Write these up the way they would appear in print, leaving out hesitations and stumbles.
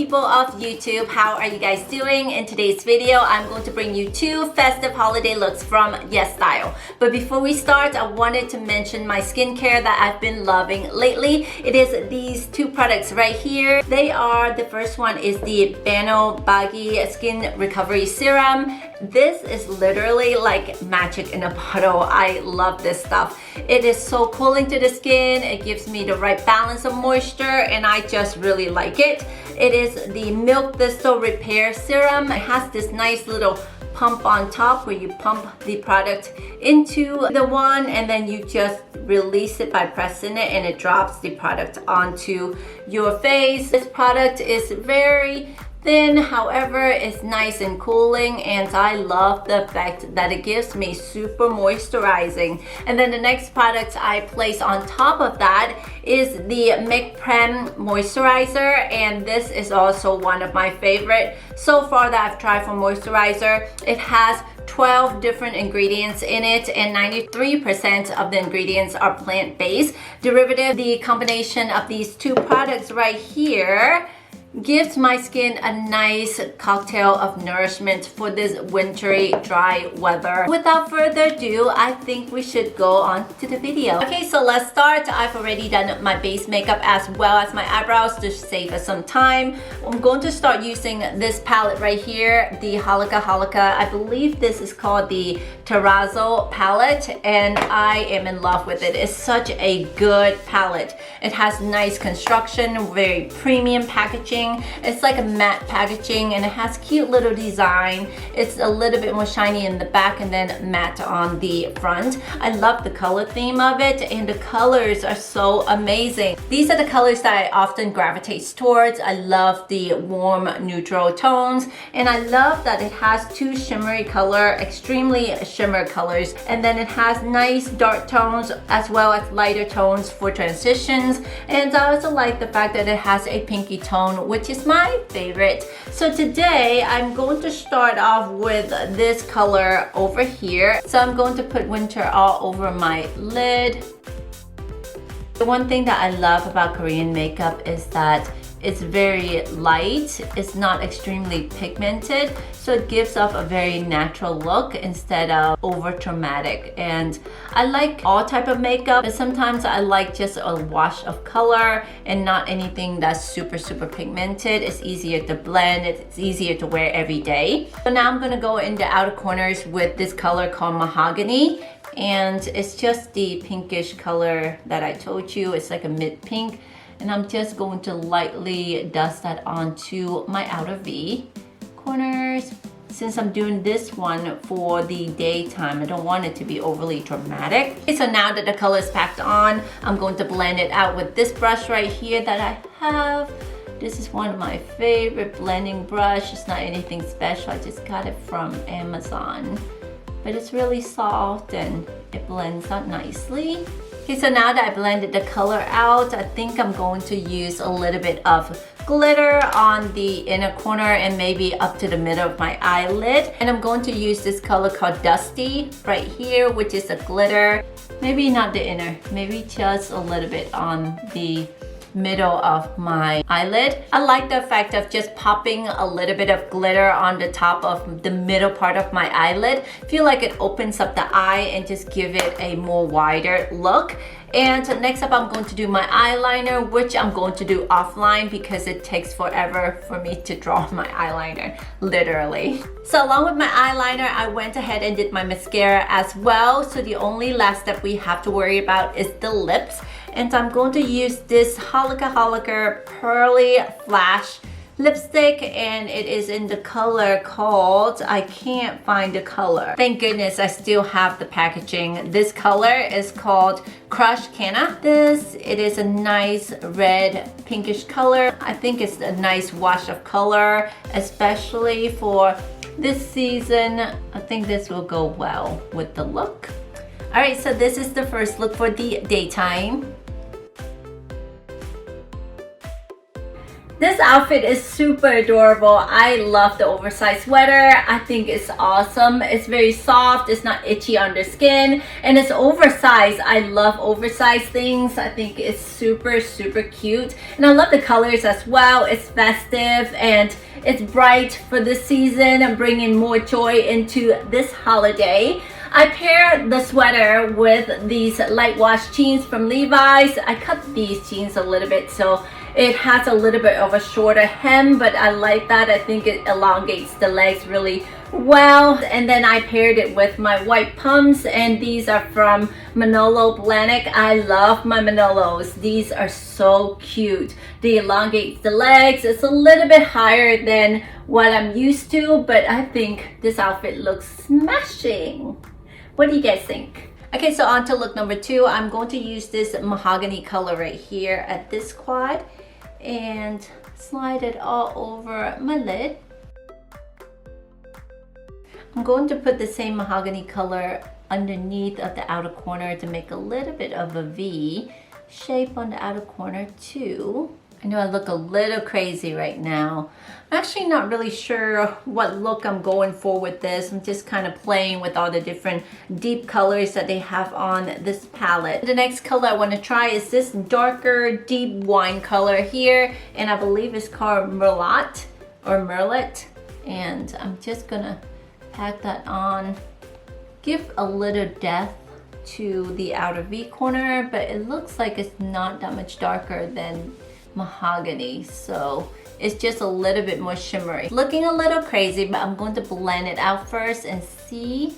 people of YouTube, how are you guys doing? In today's video, I'm going to bring you 2 festive holiday looks from YESSTYLE. But before we start, I wanted to mention my skincare that I've been loving lately. It is these 2 products right here. They are, the first one is the Handbag Skin Recovery Serum. This is literally like magic in a bottle. I love this stuff. It is so cooling to the skin. It gives me the right balance of moisture and I just really like it. It is the Milk Thistle Repair Serum. It has this nice little pump on top where you pump the product into the one and then you just release it by pressing it and it drops the product onto your face. This product is very thin, however, it's nice and cooling, and I love the fact that it gives me super moisturizing. And then the next product I place on top of that is the Make Prem Moisturizer, and this is also one of my favorite so far that I've tried for moisturizer. It has 12 different ingredients in it and 93% of the ingredients are plant-based derivative. The combination of these 2 products right here gives my skin a nice cocktail of nourishment for this wintry, dry weather. Without further ado, I think we should go on to the video. Okay, so let's start. I've already done my base makeup as well as my eyebrows to save us some time. I'm going to start using this palette right here, the Halika. I believe this is called the Terrazzo palette, and I am in love with it. It's such a good palette. It has nice construction, very premium packaging. It's like a matte packaging and it has cute little design. It's a little bit more shiny in the back and then matte on the front. I love the color theme of it and the colors are so amazing. These are the colors that I often gravitate towards. I love the warm neutral tones and I love that it has 2 shimmery color, extremely shimmer colors, and then it has nice dark tones as well as lighter tones for transitions. And I also like the fact that it has a pinky tone, which is my favorite. So today I'm going to start off with this color over here. So I'm going to put winter all over my lid. The one thing that I love about Korean makeup is that it's very light, it's not extremely pigmented, so it gives off a very natural look instead of over dramatic. And I like all type of makeup, but sometimes I like just a wash of color and not anything that's super pigmented. It's easier to blend, it's easier to wear every day. So now I'm gonna go in the outer corners with this color called Mahogany, and it's just the pinkish color that I told you. It's like a mid pink. And I'm just going to lightly dust that onto my outer V corners. Since I'm doing this one for the daytime, I don't want it to be overly dramatic. Okay, so now that the color is packed on, I'm going to blend it out with this brush right here that I have. This is one of my favorite blending brush. It's not anything special. I just got it from Amazon. But it's really soft and it blends out nicely. Okay, so now that I blended the color out, I think I'm going to use a little bit of glitter on the inner corner and maybe up to the middle of my eyelid. And I'm going to use this color called Dusty right here, which is a glitter. Maybe not the inner, maybe just a little bit on the middle of my eyelid. I like the effect of just popping a little bit of glitter on the top of the middle part of my eyelid. I feel like it opens up the eye and just give it a more wider look. And next up, I'm going to do my eyeliner, which I'm going to do offline because it takes forever for me to draw my eyeliner, literally. So along with my eyeliner, I went ahead and did my mascara as well. So the only last step we have to worry about is the lips. And I'm going to use this Halika Pearly Flash lipstick, and it is in the color called, I can't find the color. Thank goodness I still have the packaging. This color is called Crush Canna. It is a nice red pinkish color. I think it's a nice wash of color, especially for this season. I think this will go well with the look. All right, so this is the first look for the daytime. This outfit is super adorable. I love the oversized sweater. I think it's awesome. It's very soft. It's not itchy on the skin. And it's oversized. I love oversized things. I think it's super, super cute. And I love the colors as well. It's festive and it's bright for this season and bringing more joy into this holiday. I paired the sweater with these light wash jeans from Levi's. I cut these jeans a little bit so it has a little bit of a shorter hem, but I like that. I think it elongates the legs really well. And then I paired it with my white pumps, and these are from Manolo Blahnik. I love my Manolos. These are so cute. They elongate the legs. It's a little bit higher than what I'm used to, but I think this outfit looks smashing. What do you guys think? Okay, so on to look number 2. I'm going to use this mahogany color right here at this quad and slide it all over my lid. I'm going to put the same mahogany color underneath of the outer corner to make a little bit of a V shape on the outer corner too. I know I look a little crazy right now. I'm actually not really sure what look I'm going for with this. I'm just kind of playing with all the different deep colors that they have on this palette. The next color I want to try is this darker deep wine color here, and I believe it's called Merlot or Merlet. And I'm just gonna pack that on, give a little depth to the outer V corner, but it looks like it's not that much darker than mahogany, so it's just a little bit more shimmery. Looking a little crazy, but I'm going to blend it out first and see.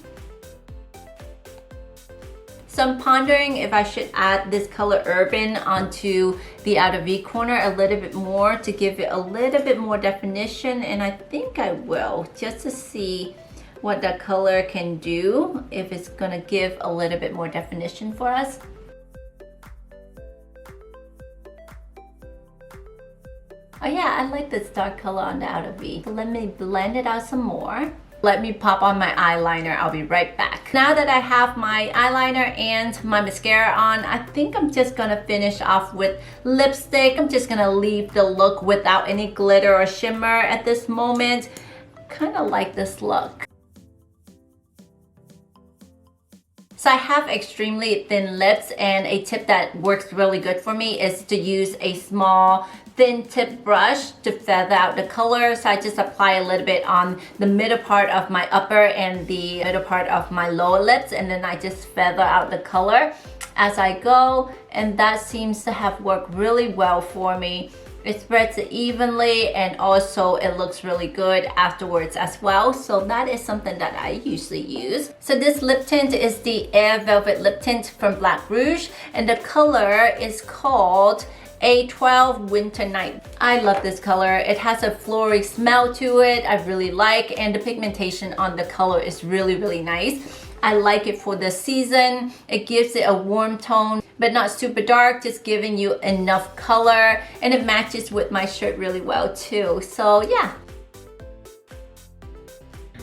So I'm pondering if I should add this color Urban onto the outer V corner a little bit more to give it a little bit more definition, and I think I will, just to see what that color can do, if it's gonna give a little bit more definition for us. Oh yeah, I like this dark color on the outer V. So let me blend it out some more. Let me pop on my eyeliner. I'll be right back. Now that I have my eyeliner and my mascara on, I think I'm just gonna finish off with lipstick. I'm just gonna leave the look without any glitter or shimmer at this moment. Kind of like this look. So I have extremely thin lips, and a tip that works really good for me is to use a small thin tip brush to feather out the color. So I just apply a little bit on the middle part of my upper and the middle part of my lower lips, and then I just feather out the color as I go, and that seems to have worked really well for me. It spreads it evenly, and also it looks really good afterwards as well. So that is something that I usually use. So this lip tint is the Air Velvet Lip Tint from Black Rouge, and the color is called A12 Winter Night. I love this color. It has a floral smell to it I really like, and the pigmentation on the color is really, really nice. I like it for the season. It gives it a warm tone, but not super dark, just giving you enough color, and it matches with my shirt really well too. So yeah.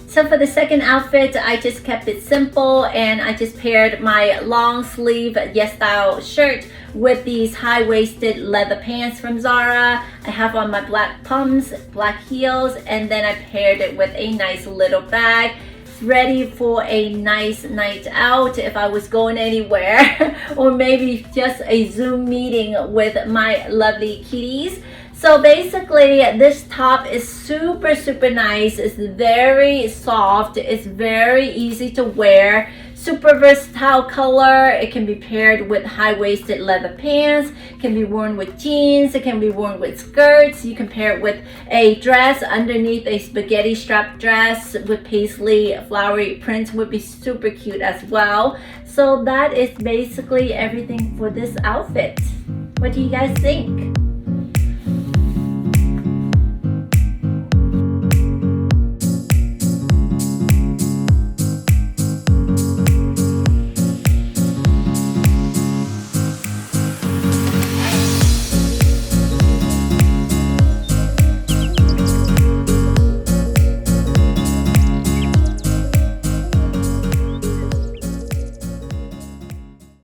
So for the second outfit, I just kept it simple, and I just paired my long sleeve YESSTYLE shirt with these high-waisted leather pants from Zara. I have on my black pumps, black heels, and then I paired it with a nice little bag. Ready for a nice night out if I was going anywhere, or maybe just a Zoom meeting with my lovely kitties. So basically, this top is super, super nice. It's very soft. It's very easy to wear. Super versatile color. It can be paired with high-waisted leather pants. It can be worn with jeans. It can be worn with skirts. You can pair it with a dress underneath, a spaghetti strap dress with paisley flowery prints would be super cute as well. So that is basically everything for this outfit. What do you guys think?